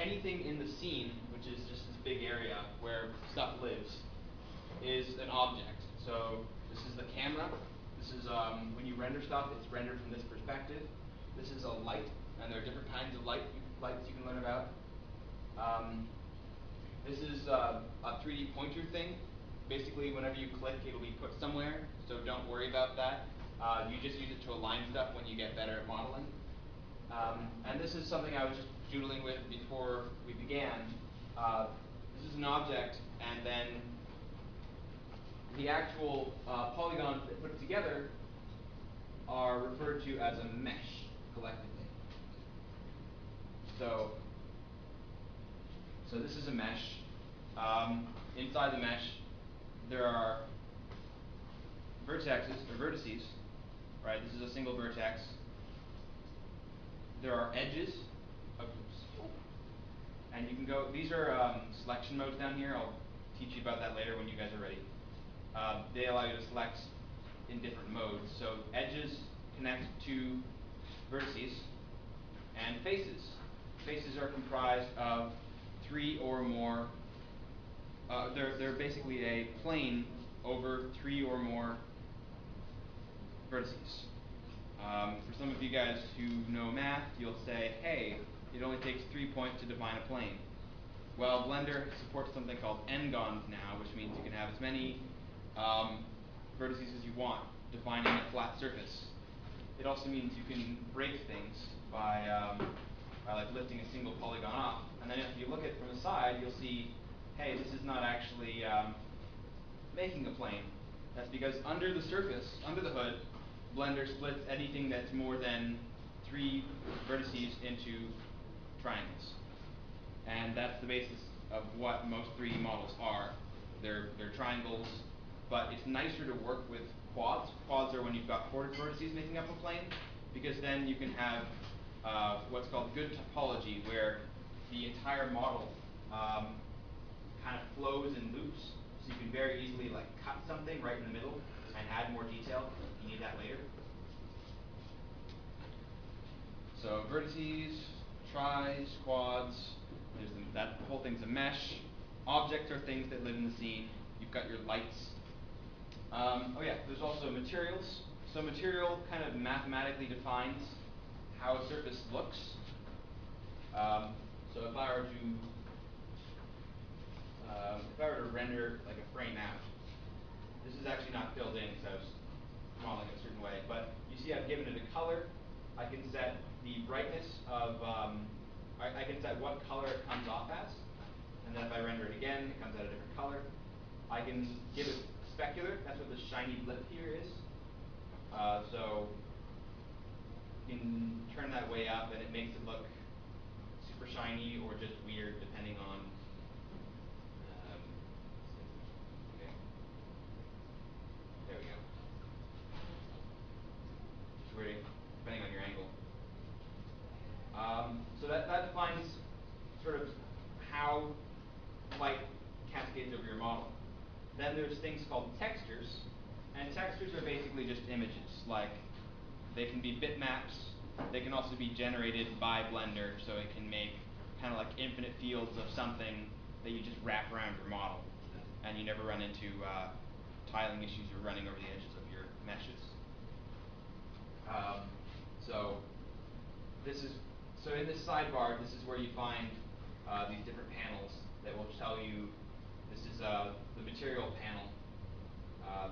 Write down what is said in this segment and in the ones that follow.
anything in the scene, which is just this big area where stuff lives, is an object. So this is the camera. This is when you render stuff, it's rendered from this perspective. This is a light, and there are different kinds of lights you can learn about. This is a 3D pointer thing. Basically, whenever you click, it'll be put somewhere, so don't worry about that. You just use it to align stuff when you get better at modeling. And this is something I was just doodling with before we began. This is an object, and then the actual polygons that put it together are referred to as a mesh collectively. So this is a mesh. Inside the mesh, there are vertices, right? This is a single vertex. There are edges. And you can go, these are selection modes down here. I'll teach you about that later when you guys are ready. They allow you to select in different modes. So edges connect to vertices, and faces. Faces are comprised of 3 or more, they're basically a plane over 3 or more vertices. For some of you guys who know math, you'll say, hey, it only takes 3 points to define a plane. Well, Blender supports something called n-gons now, which means you can have as many vertices as you want, defining a flat surface. It also means you can break things by like lifting a single polygon off, and then if you look at it from the side, you'll see, hey, this is not actually making a plane. That's because under the surface, under the hood, Blender splits anything that's more than 3 vertices into triangles. And that's the basis of what most 3D models are. They're triangles, but it's nicer to work with quads. Quads are when you've got 4 vertices making up a plane, because then you can have what's called good topology, where the entire model kind of flows in loops, so you can very easily like cut something right in the middle and add more detail if you need that later. So vertices, tris, quads, that whole thing's a mesh. Objects are things that live in the scene. You've got your lights. Oh yeah, there's also materials. So material kind of mathematically defines how a surface looks. So if I were to render like a frame out, this is actually not filled in because I was modeling it a certain way, but you see I've given it a color. I can set the brightness of, I can set what color it comes off as, and then if I render it again, it comes out a different color. I can give it specular, that's what the shiny blip here is. So you can turn that way up and it makes it look super shiny or just weird depending on, okay, there we go. Just weird, depending on your angle. So that defines sort of how light cascades over your model. Then there's things called textures, and textures are basically just images. Like, they can be bitmaps, they can also be generated by Blender, so it can make kind of like infinite fields of something that you just wrap around your model, and you never run into tiling issues or running over the edges of your meshes. So in this sidebar, this is where you find these different panels that will tell you. This is the material panel.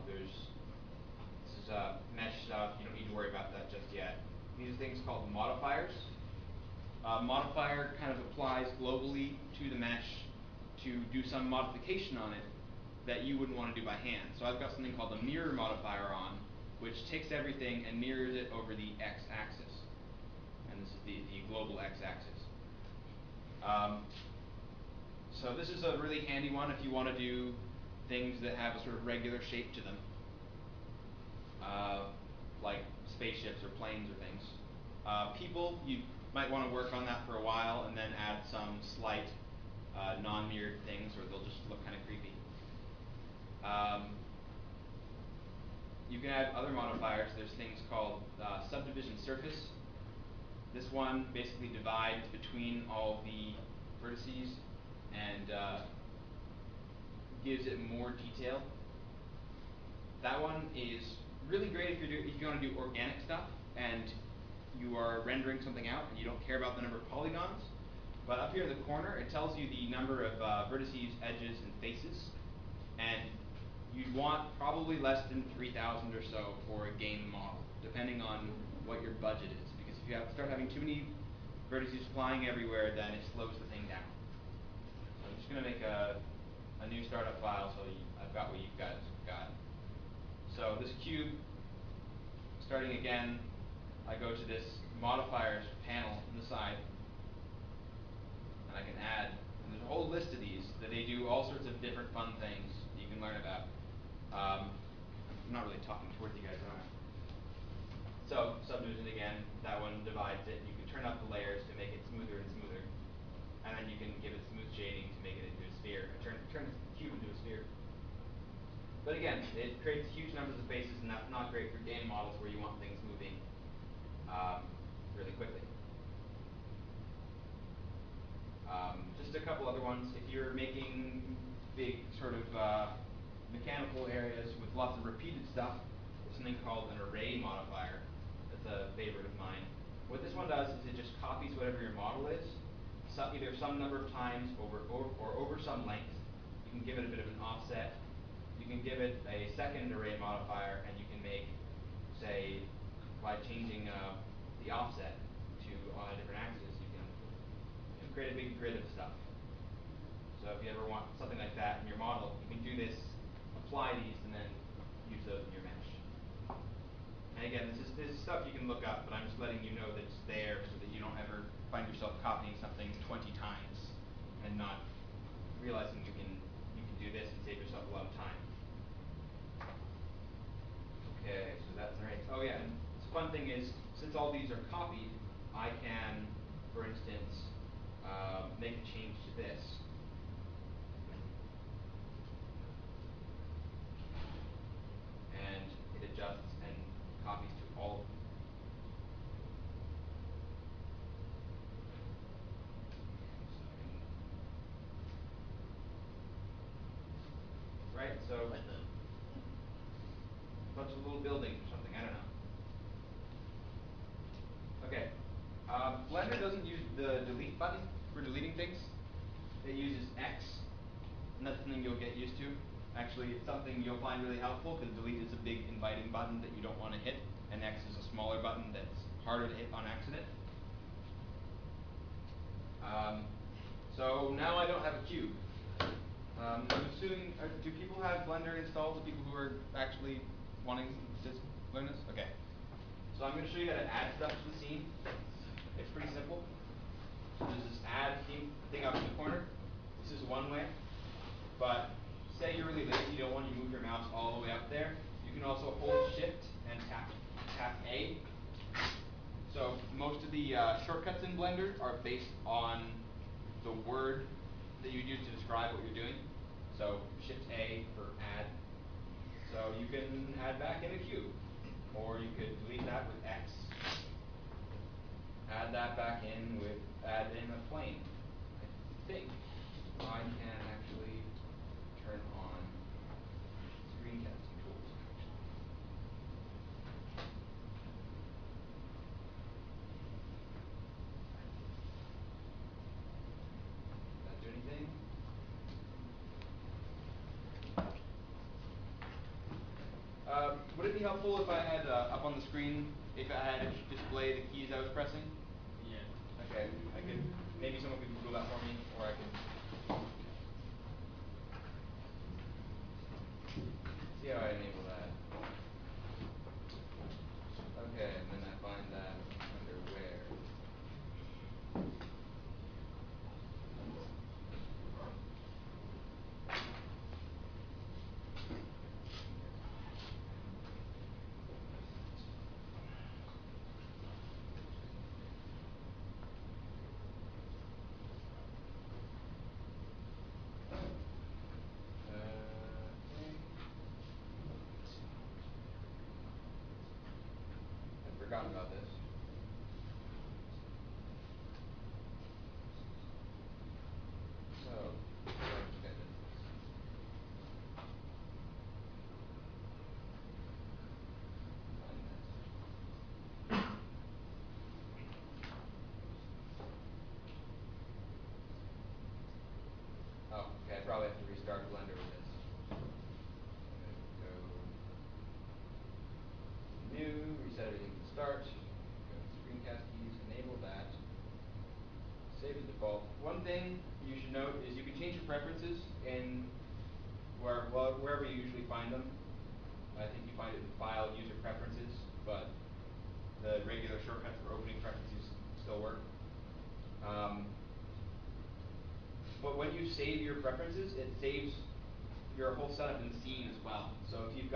This is mesh stuff. You don't need to worry about that just yet. These are things called modifiers. Modifier kind of applies globally to the mesh to do some modification on it that you wouldn't want to do by hand. So I've got something called a mirror modifier on, which takes everything and mirrors it over the x-axis. And this is the global x-axis. So this is a really handy one if you want to do things that have a sort of regular shape to them, like spaceships or planes or things. People, you might want to work on that for a while and then add some slight non-mirrored things, or they'll just look kind of creepy. You can add other modifiers. There's things called subdivision surface. This one basically divides between all the and gives it more detail. That one is really great if you want to do organic stuff and you are rendering something out and you don't care about the number of polygons. But up here in the corner, it tells you the number of vertices, edges, and faces. And you'd want probably less than 3,000 or so for a game model, depending on what your budget is. Because if you start having too many vertices flying everywhere, then it slows the thing down. So I'm just going to make a new startup file so I've got what you guys got. So this cube, starting again, I go to this Modifiers panel on the side, and I can add, and there's a whole list of these that they do all sorts of different fun things that you can learn about. I'm not really talking towards you guys, am I? So subdivision again, that one divides it. You can turn up the layers to make it smoother and smoother, and then you can give it smooth shading to make it into a sphere. Turn the cube into a sphere. But again, it creates huge numbers of faces, and that's not great for game models where you want things moving really quickly. Just a couple other ones. If you're making big sort of mechanical areas with lots of repeated stuff, there's something called an array modifier. That's a favorite of mine. What this one does is it just copies whatever your model is, either some number of times or over some length. You can give it a bit of an offset. You can give it a second array modifier, and you can make, say, by changing the offset to on a different axis, you can create a big grid of stuff. So if you ever want something like that in your model, you can do this, apply these, and then use those in your mesh. And again, this is stuff you can look up, but I'm just letting you know that it's there so that you don't ever find yourself copying something 20 times and not realizing you can do this and save yourself a lot of time. Okay, so that's right. Oh yeah, and the fun thing is, since all these are copied, I can, for instance, make a change to this. And it adjusts and copies to all of them. Right, so a bunch of little buildings or something, I don't know. Okay, Blender doesn't use the delete button for deleting things. It uses X, and that's something you'll get used to. Actually, it's something you'll find really helpful because delete is a big inviting button that you don't want to hit, and X is a smaller button that's harder to hit on accident. So now I don't have a cube. I'm assuming, do people have Blender installed, the people who are actually wanting to learn this? Okay. So I'm going to show you how to add stuff to the scene. It's pretty simple. There's this add thing up in the corner. This is one way. But say you're really lazy, you don't want to move your mouse all the way up there. You can also hold Shift and tap A. So most of the shortcuts in Blender are based on the word that you use to describe what you're doing. So Shift A for add. So you can add back in a cube, or you could delete that with X. Add that back in with add in a plane. I think I can actually turn on screencasting tools. Does that do anything? Would it be helpful if I had up on the screen, if I had it display the keys I was pressing? Yeah. Okay, I could, maybe someone could Google that for me, or I could see how I enable that. Okay, and then I find that under where? I'd forgotten about this. So, probably have to restart Blender with this. Go new, reset everything to start. Go to screencast keys, enable that. Save the default. One thing you should note is you can change your preferences in wherever you usually find them. I think you find it in File, User Preferences, but the regular shortcuts for opening preferences still work. But when you save your preferences, it saves your whole setup in the scene as well. So if you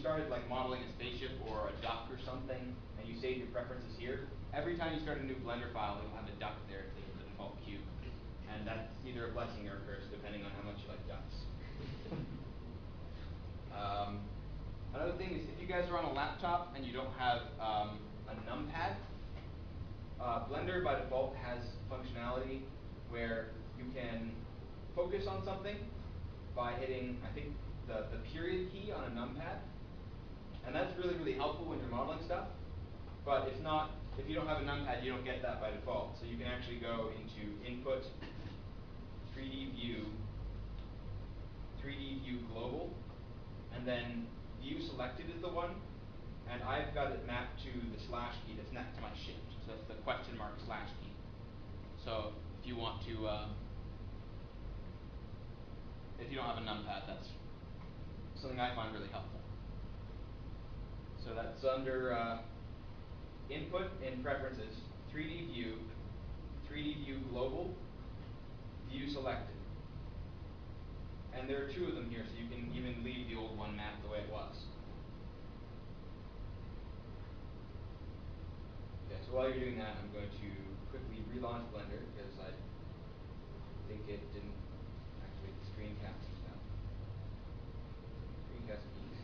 started like modeling a spaceship or a duck or something, and you save your preferences here, every time you start a new Blender file, you'll have a duck there instead of the default cube. And that's either a blessing or a curse, depending on how much you like ducks. Another thing is, if you guys are on a laptop and you don't have a numpad, Blender by default has functionality where you can focus on something by hitting, I think, the period key on a numpad. And that's really, really helpful when you're modeling stuff. But if you don't have a numpad, you don't get that by default. So you can actually go into Input, 3D View, 3D View Global, and then View Selected is the one. And I've got it mapped to the slash key that's next to my shift. So that's the question mark slash key. So if you want to, if you don't have a numpad, that's something I find really helpful. So that's under Input in Preferences, 3D View, 3D View Global, View Selected. And there are two of them here, so you can even leave the old one mapped the way it was. Okay, so while you're doing that, I'm going to quickly relaunch Blender because I think it didn't activate the screencast stuff. Screencast keys.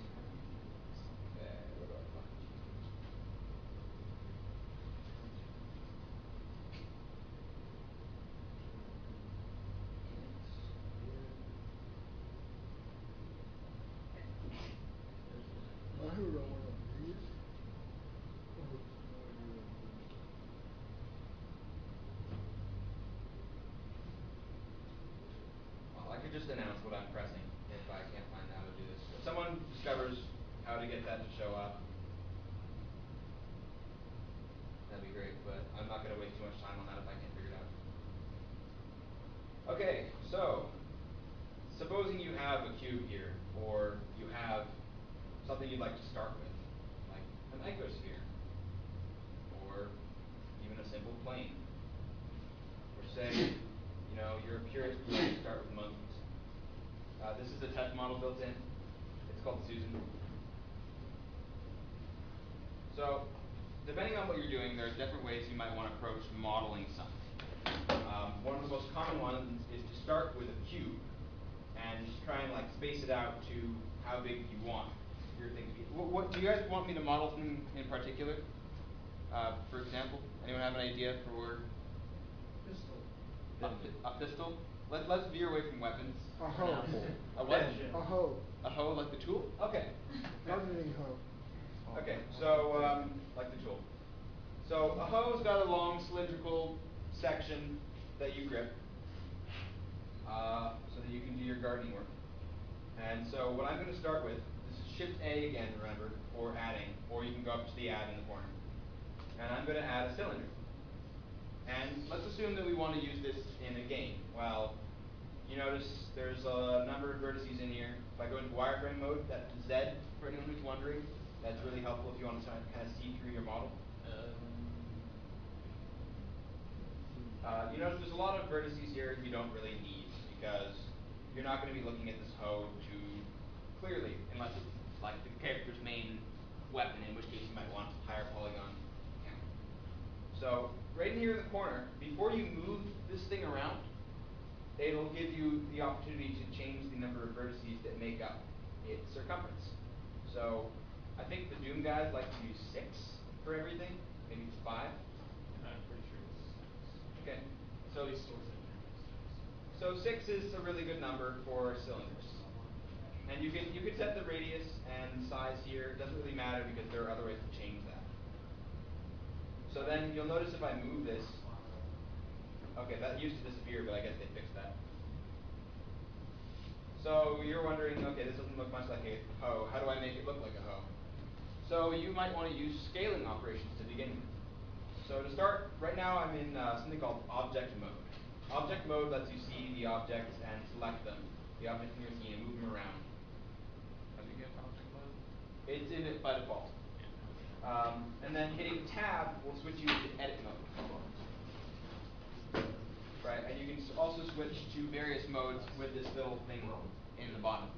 Okay, what do I want to choose? I heard I want to read. Well, I could just announce what I'm pressing if I can't find how to do this. If someone discovers how to get that to show up, that'd be great, but I'm not going to waste too much time on that if I can't figure it out. Okay, so supposing you have a cube here, or you have something you'd like to start with, like an icosphere, or even a simple plane. Or say, you're a purist who likes to start with monkeys. This is a test model built in. It's called Susan. So, depending on what you're doing, there's different ways you might want to approach modeling something. One of the most common ones is to start with a cube and just try and space it out to how big you want your thing to be. What do you guys want me to model something in particular? For example, anyone have an idea for Pistol. A pistol? Let's veer away from weapons. A hoe. A what? A hoe. A hoe like the tool? Okay. Gardening hoe. Okay, so like the tool. So a hoe's got a long cylindrical section that you grip so that you can do your gardening work. And so what I'm going to start with, this is Shift A again, remember, for adding, or you can go up to the add in the corner. And I'm going to add a cylinder. And let's assume that we want to use this in a game. Well, you notice there's a number of vertices in here. If I go into wireframe mode, that Z, for anyone who's wondering, that's really helpful if you want to kind of see through your model. You notice there's a lot of vertices here you don't really need because you're not going to be looking at this hoe too clearly unless it's like the character's main weapon, in which case you might want higher polygon count. So right here in the corner, before you move this thing around, it'll give you the opportunity to change the number of vertices that make up its circumference. So I think the Doom guys like to use 6 for everything. Maybe it's 5. I'm pretty sure it's 6. Okay. So 6 is a really good number for cylinders. And you could set the radius and size here. It doesn't really matter because there are other ways to change that. So then you'll notice if I move this, okay, that used to disappear, but I guess they fixed that. So you're wondering, okay, this doesn't look much like a hoe. How do I make it look like a hoe? So you might want to use scaling operations to begin with. So to start, right now I'm in something called object mode. Object mode lets you see the objects and select them. The objects in your scene and move them around. How do you get object mode? It's in it by default. And then hitting tab will switch you to edit mode. Right, and you can also switch to various modes with this little thing in the bottom.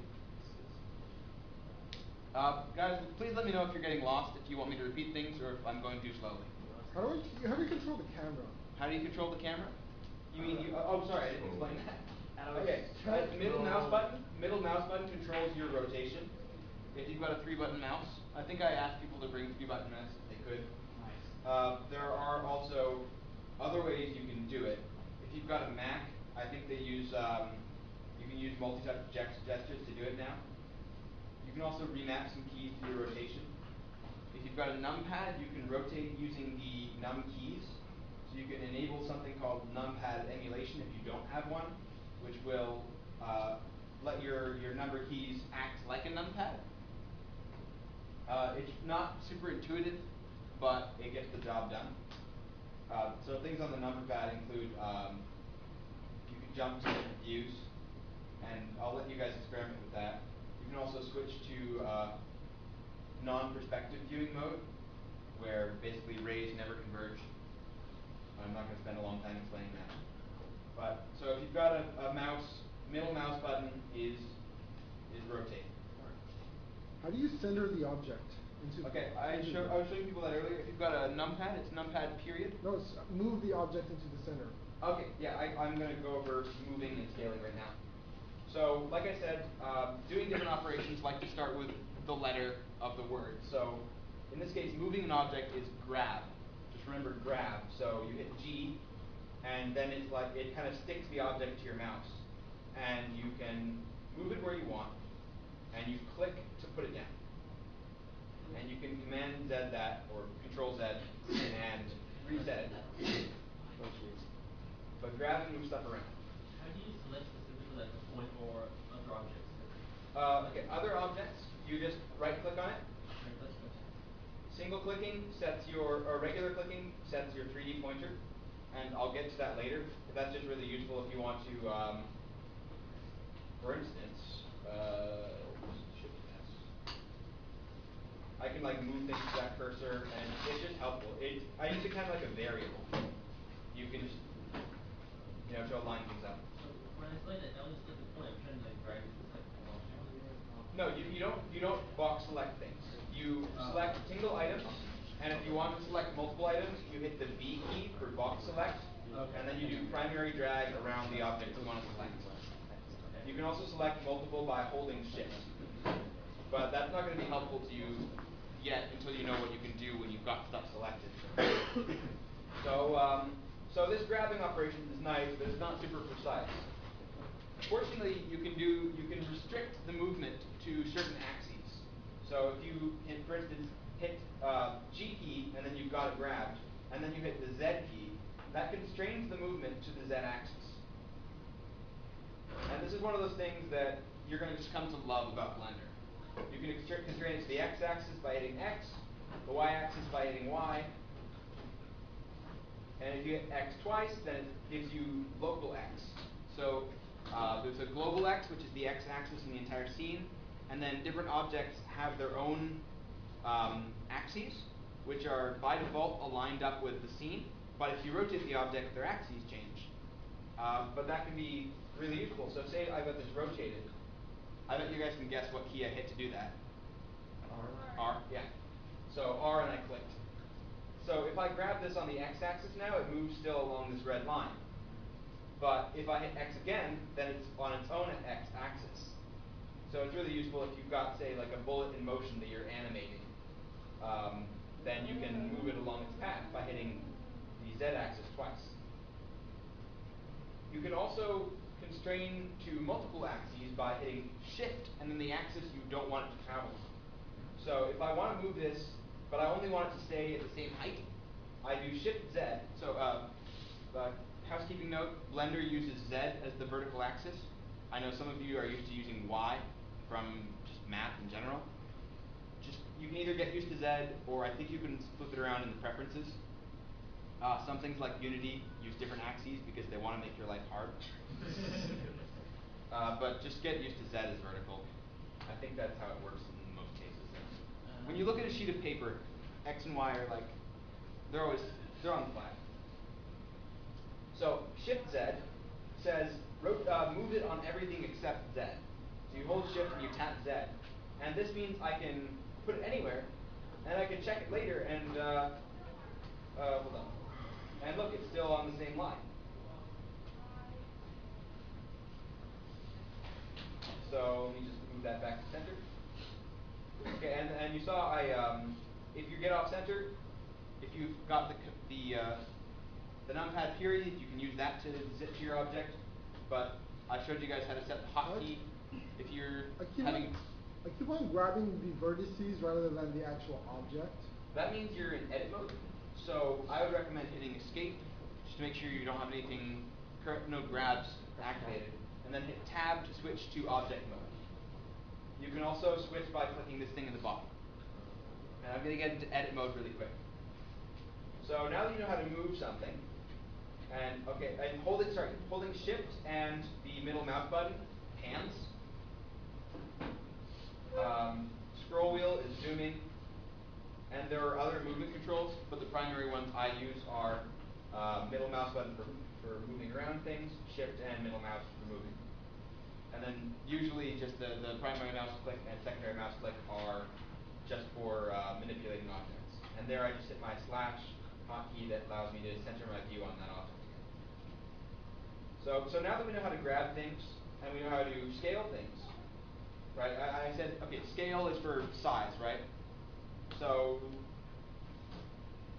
Guys, please let me know if you're getting lost, if you want me to repeat things, or if I'm going too slowly. How do you control the camera? How do you control the camera? You mean oh, sorry, I didn't explain that. Okay, Tap- middle mouse button controls your rotation. If you've got a 3-button mouse, I think I asked people to bring 3-button mouse if they could. Nice. There are also other ways you can do it. If you've got a Mac, I think they use you can use multi-touch gestures to do it now. You can also remap some keys to your rotation. If you've got a numpad, you can rotate using the num keys. So you can enable something called numpad emulation if you don't have one, which will let your number keys act like a numpad. It's not super intuitive, but it gets the job done. So things on the number pad include you can jump to different views, and I'll let you guys experiment with that. You can also switch to non-perspective viewing mode, where basically rays never converge. I'm not going to spend a long time explaining that. But so if you've got a mouse, middle mouse button is rotate. How do you center the object? Okay, I was showing people that earlier. If you've got a numpad, it's numpad period. No, it's move the object into the center. Okay, yeah, I'm going to go over moving and scaling right now. So, like I said, doing different operations like to start with the letter of the word. So, in this case, moving an object is grab. Just remember grab. So you hit G, and then it's like it kind of sticks the object to your mouse, and you can move it where you want, and you click to put it down. And you can Command Z that, or Control Z, and reset it. But grab and move stuff around. How do you select specifically like a point or other objects? Okay, other objects, you just right click on it. Right click, okay. Single clicking sets your, or regular clicking sets your 3D pointer. And I'll get to that later. But that's just really useful if you want to, for instance, I can like move things to that cursor, and it's just helpful. I use it kind of like a variable. You can just, to align things up. So when I select it, I only select the point. I'm trying to like drag it to select the object. No, you don't box select things. You select single items, and if you want to select multiple items, you hit the V key for box select, and then you do primary drag around the object you want to select. You can also select multiple by holding shift, but that's not going to be helpful to you yet until you know what you can do when you've got stuff selected. So this grabbing operation is nice, but it's not super precise. Fortunately, you can restrict the movement to certain axes. So if you hit, for instance, hit G key and then you've got it grabbed, and then you hit the Z key, that constrains the movement to the Z axis. And this is one of those things that you're going to just come to love about Blender. You can constrain it to the X axis by hitting X, the Y axis by hitting Y, and if you hit X twice, then it gives you local X. So there's a global X, which is the X axis in the entire scene, and then different objects have their own axes, which are by default aligned up with the scene. But if you rotate the object, their axes change. But that can be really useful. So say I've got this rotated. I bet you guys can guess what key I hit to do that. R, yeah. So R and I clicked. So if I grab this on the X axis now, it moves still along this red line. But if I hit X again, then it's on its own X axis. So it's really useful if you've got, say, like a bullet in motion that you're animating. Then you can move it along its path by hitting the Z axis twice. You can also constrain to multiple axes by hitting Shift and then the axis you don't want it to travel on. So if I want to move this, but I only want it to stay at the same height, I do Shift Z. So housekeeping note, Blender uses Z as the vertical axis. I know some of you are used to using Y from just math in general. Just, you can either get used to Z, or I think you can flip it around in the preferences. Some things like Unity use different axes because they want to make your life hard. But just get used to Z as vertical. I think that's how it works in most cases. When you look at a sheet of paper, X and Y are like, they're on the flat. So Shift Z says move it on everything except Z. So you hold Shift and you tap Z, and this means I can put it anywhere, and I can check it later. And hold on, and look, it's still on the same line. So let me just move that back to center. Okay, and you saw if you get off center, if you've got the numpad period, you can use that to zip to your object. But I showed you guys how to set the hotkey. If you're having, I keep on grabbing the vertices rather than the actual object. that means you're in edit mode. So I would recommend hitting escape just to make sure you don't have anything, no grabs activated, and then hit tab to switch to object mode. You can also switch by clicking this thing at the bottom. And I'm going to get into edit mode really quick. So now that you know how to move something, and holding Shift and the middle mouse button, hands. Scroll wheel is zooming, and there are other movement controls, but the primary ones I use are middle mouse button for moving around things, Shift and middle mouse for moving. And then usually just the primary mouse click and secondary mouse click are just for manipulating objects. And there I just hit my slash hotkey that allows me to center my view on that object again. So now that we know how to grab things, and we know how to scale things, right? I said, okay, scale is for size, right? So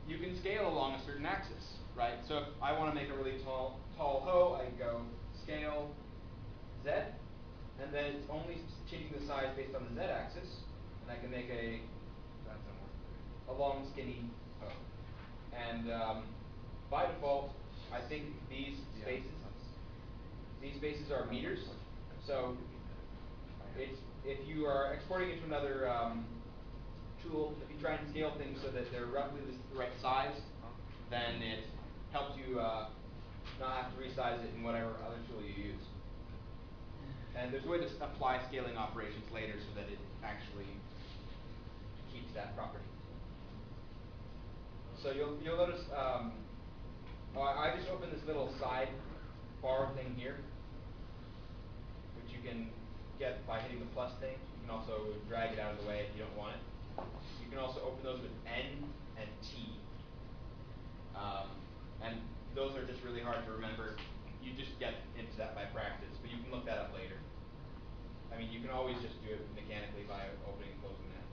you can scale along a certain axis, right? So if I want to make a really tall hoe, I go scale Z, and then it's only changing the size based on the Z axis, and I can make a long skinny hoe. And by default, I think these spaces are meters. So if you are exporting it to another tool, if you try and scale things so that they're roughly the right size, then it helps you not have to resize it in whatever other tool you use. And there's a way to apply scaling operations later so that it actually keeps that property. So you'll notice, I just opened this little side bar thing here, which you can get by hitting the plus thing. You can also drag it out of the way if you don't want it. You can also open those with N and T. And those are just really hard to remember. You just get into that by practice, but you can look that up later. I mean, you can always just do it mechanically by opening and closing that.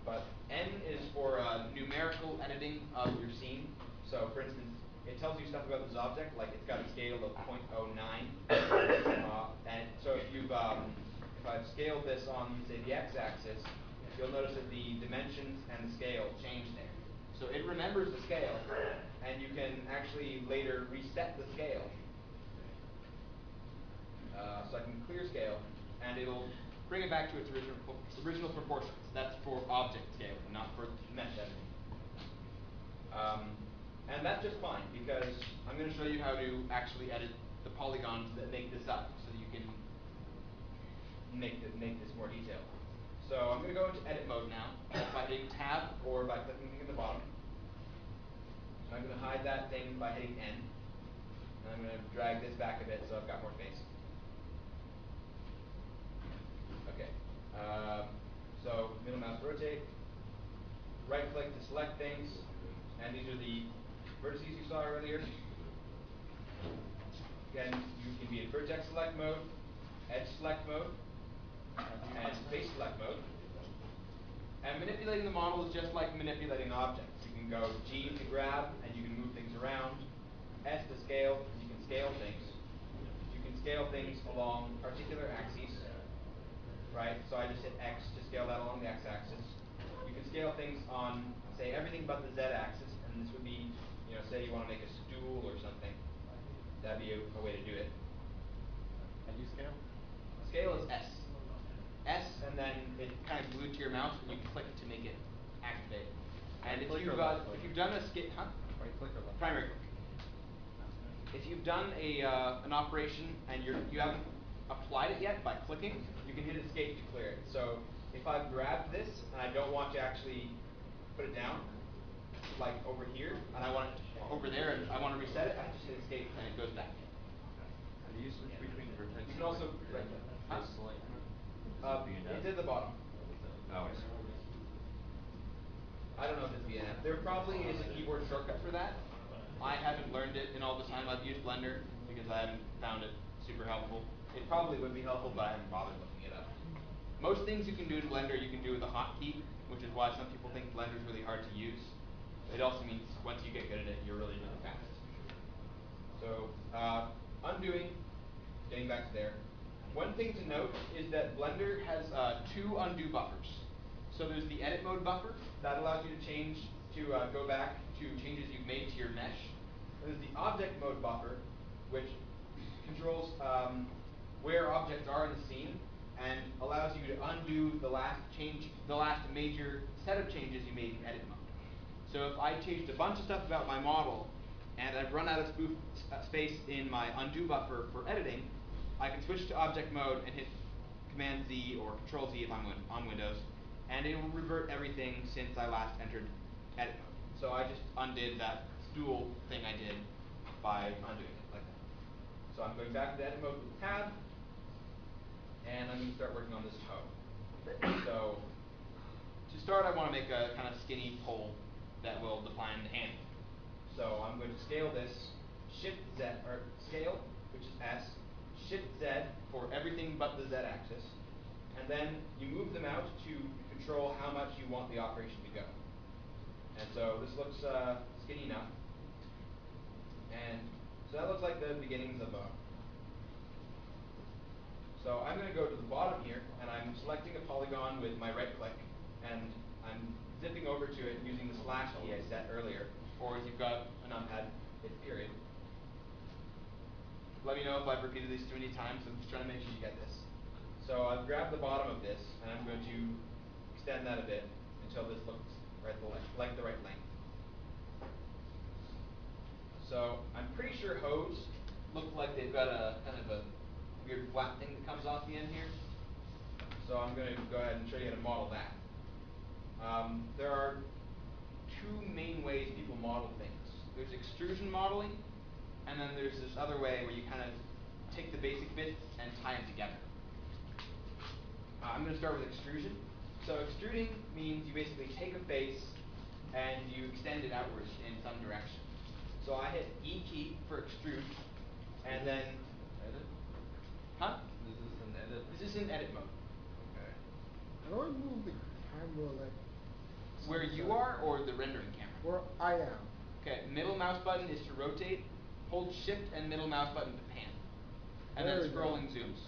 But N is for numerical editing of your scene. So, for instance, it tells you stuff about this object, like it's got a scale of 0.09. And so if I've scaled this on, say, the x-axis, you'll notice that the dimensions and the scale change there. So it remembers the scale, and you can actually later reset the scale. So I can clear scale, and it'll bring it back to its original proportions. That's for object scaling, not for mesh editing. And that's just fine, because I'm going to show you how to actually edit the polygons that make this up, so that you can make this more detailed. So I'm going to go into edit mode now, by hitting tab, or by clicking the thing at the bottom. And I'm going to hide that thing by hitting N. And I'm going to drag this back a bit so I've got more space. Okay. So middle mouse rotate. Right click to select things. And these are the vertices you saw earlier. Again, you can be in vertex select mode, edge select mode, and face select mode. And manipulating the model is just like manipulating objects. You can go G to grab, and you can move things around. S to scale, and you can scale things. You can scale things along particular axes, right? So I just hit X to scale that along the x-axis. You can scale things on, say, everything but the z-axis, and this would be, say you want to make a stool or something. That'd be a way to do it. How do you scale? Scale is S. S, and then it kind of glued to your mouse, and you click to make it activate. And Right click or left click? if you've done a Right click or left? primary click. If you've done an operation and you haven't applied it yet by clicking, you can hit escape to clear it. So if I've grabbed this and I don't want to actually put it down, like over here, and I want it over there, and I want to reset it, I just hit escape and it goes back. How do you switch between vertex? You can also right click. It's at the bottom. Oh, I don't know if it's VNF. There probably is a keyboard shortcut for that. I haven't learned it in all the time I've used Blender because I haven't found it super helpful. It probably would be helpful, but I haven't bothered looking it up. Most things you can do in Blender you can do with a hotkey, which is why some people think Blender is really hard to use. It also means once you get good at it, you're really, really fast. So, undoing, getting back to there. One thing to note is that Blender has two undo buffers. So there's the edit mode buffer that allows you to change to go back to changes you've made to your mesh. There's the object mode buffer, which controls where objects are in the scene and allows you to undo the last major set of changes you made in edit mode. So if I changed a bunch of stuff about my model and I've run out of space in my undo buffer for editing, I can switch to object mode and hit Command Z or Control Z if I'm on Windows, and it will revert everything since I last entered edit mode. So I just undid that stool thing I did by undoing it like that. So I'm going back to edit mode with the tab, and I'm going to start working on this hoe. So to start, I want to make a kind of skinny pole that will define the handle. So I'm going to scale this Shift Z, or scale, which is S, Shift Z for everything but the Z axis, and then you move them out to control how much you want the operation to go. And so this looks skinny enough. And so that looks like the beginnings of a. So I'm going to go to the bottom here, and I'm selecting a polygon with my right click, and I'm zipping over to it using the slash key I set earlier, or if you've got a numpad, hit period. Let me know if I've repeated these too many times. I'm just trying to make sure you get this. So I've grabbed the bottom of this, and I'm going to extend that a bit until this looks like the right length. So I'm pretty sure hose look like they've got a kind of a weird flat thing that comes off the end here. So I'm going to go ahead and show you how to model that. There are two main ways people model things. There's extrusion modeling, and then there's this other way where you kind of take the basic bits and tie them together. I'm going to start with extrusion. So extruding means you basically take a face and you extend it outwards in some direction. So I hit E key for extrude, and then Edit? huh? Is this an edit? This is in edit mode. Okay. How do I move the camera like? Where you are, or the rendering camera? Where I am. Okay, middle mouse button is to rotate. Hold shift and middle mouse button to pan. And There then we go. scrolling zooms.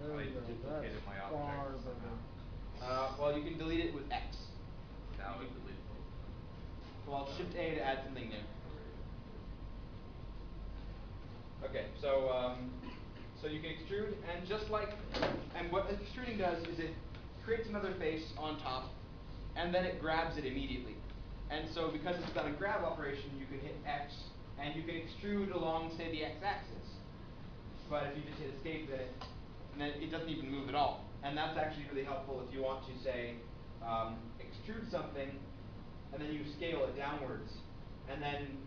There we I go. duplicated That's my far object better. Well, you can delete it with X. Now it's deleted. Well, Shift A to add something new. Okay, so you can extrude, and what extruding does is it creates another face on top, and then it grabs it immediately. And so because it's done a grab operation, you can hit X, and you can extrude along, say, the X-axis. But if you just hit escape, then it doesn't even move at all. And that's actually really helpful if you want to, say, extrude something, and then you scale it downwards, and then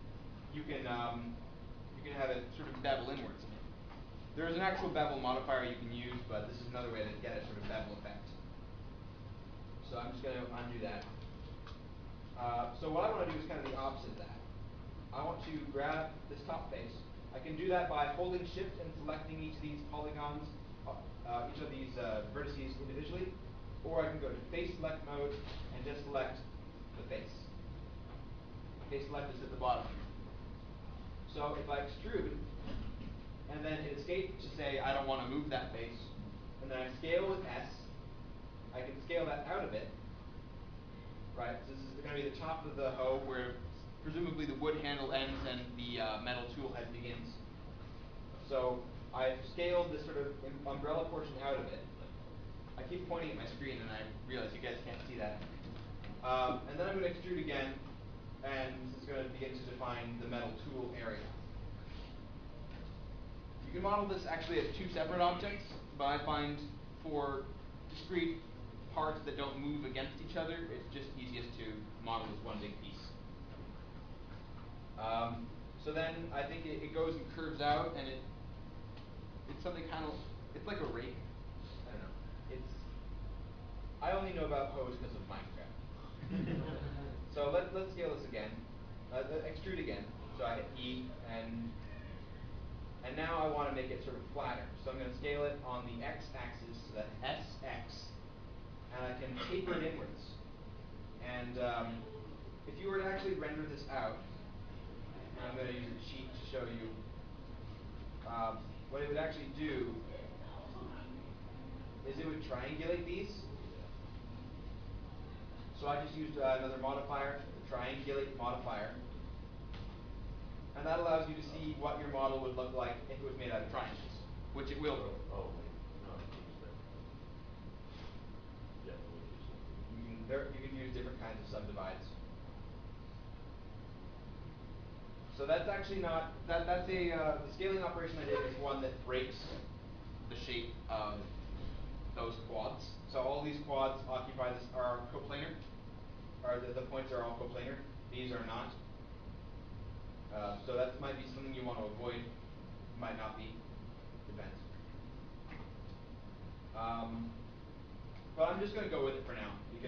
you can have it sort of bevel inwards. There is an actual bevel modifier you can use, but this is another way to get a sort of bevel effect. So I'm just going to undo that. So what I want to do is kind of the opposite of that. I want to grab this top face. I can do that by holding shift and selecting each of these polygons, each of these vertices individually, or I can go to face select mode and just select the face. Face select is at the bottom. So if I extrude, and then hit escape to say I don't want to move that face, and then I scale with S, I can scale that out a bit. Right, so this is going to be the top of the hoe where presumably the wood handle ends and the metal tool head begins. So I I've scaled this sort of umbrella portion out of it. I keep pointing at my screen and I realize you guys can't see that. And then I'm going to extrude again, and it's going to begin to define the metal tool area. You can model this actually as two separate objects, but I find for discrete parts that don't move against each other, it's just easiest to model as one big piece. So then I think it goes and curves out, and it's something kind of, it's like a rake. I don't know. I only know about hose because of Minecraft. So let's scale this again. Extrude again. So I hit E, and now I want to make it sort of flatter. So I'm going to scale it on the x-axis, so that's SX, and I can taper it inwards. And if you were to actually render this out, and I'm going to use a cheat to show you what it would actually do is it would triangulate these. So I just used another modifier, the triangulate modifier. And that allows you to see what your model would look like if it was made out of triangles, which it will be. Oh, wait, no, I changed that. Yeah, we'll use that. You can use different kinds of subdivides. So that's actually not, that's the scaling operation I did is one that breaks the shape of those quads. So all these quads occupy this, are coplanar, or the points are all coplanar. These are not. So that might be something you want to avoid, might not be, depends. But I'm just going to go with it for now, because